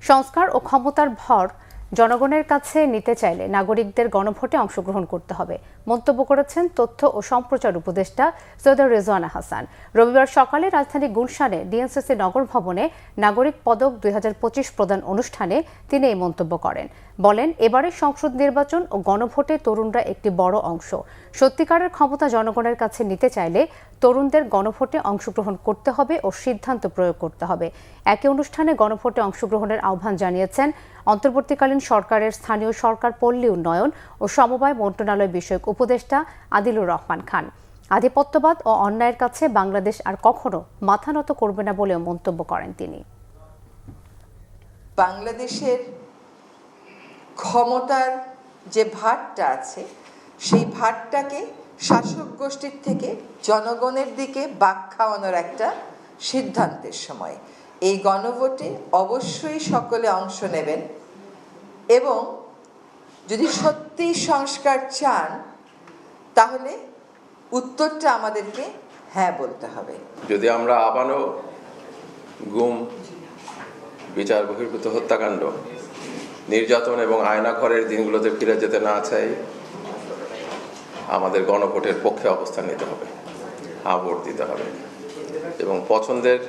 সংস্কার ও ক্ষমতার ভর জনগণের কাছে নিতে চাইলে নাগরিকদের গণভোটে অংশগ্রহণ করতে হবে মন্তব্য করেছেন তথ্য ও সম্প্রচার উপদেষ্টা সৈয়দ রেজওয়ানা হাসান। রবিবার সকালে রাজধানী গুলশানে ডিএনসিসি নগর ভবনে নাগরিক পদক 2025 প্রদান অনুষ্ঠানে তিনি এই মন্তব্য করেন। বলেন, এবারের সংসদ নির্বাচন ও গণভোটে তরুণরা একটি বড় অংশ। সত্যিকারের ক্ষমতা জনগণের কাছে নিতে চাইলে তরুণদের গণভোটে অংশগ্রহণ করতে হবে ও সিদ্ধান্ত প্রয়োগ করতে হবে। একই অনুষ্ঠানে গণভোটে অংশগ্রহণের আহ্বান জানিয়েছেন অন্তর্বর্তীকালীন সরকারের স্থানীয় সরকার পল্লী উন্নয়ন ও সমবায় মন্ত্রণালয় বিষয়ক উপদেষ্টা আদিলুর রহমান খান। আধিপত্যবাদ ও অন্যায়ের কাছে বাংলাদেশ আর কখনো মাথা নত করবে না বলেও মন্তব্য করেন তিনি। বাংলাদেশের ক্ষমতার যে ভারটা আছে সেই ভারটাকে শাসক গোষ্ঠীর থেকে জনগণের দিকে বাঁক খাওয়ানোর একটা সিদ্ধান্তের সময় এই গণভোটে অবশ্যই সকলে অংশ নেবেন এবং যদি সত্যি সংস্কার চান তাহলে উত্তরটা আমাদেরকে হ্যাঁ বলতে হবে। যদি আমরা আবারও গুম, বিচার বহির্ভূত হত্যাকাণ্ড, নির্যাতন এবং আয়নাঘরের দিনগুলোতে ফিরে যেতে না চাই, আমাদের গণভোটের পক্ষে অবস্থান নিতে হবে, ভোট দিতে হবে এবং পছন্দের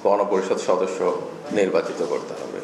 গণপরিষদ সদস্য নির্বাচিত করতে হবে।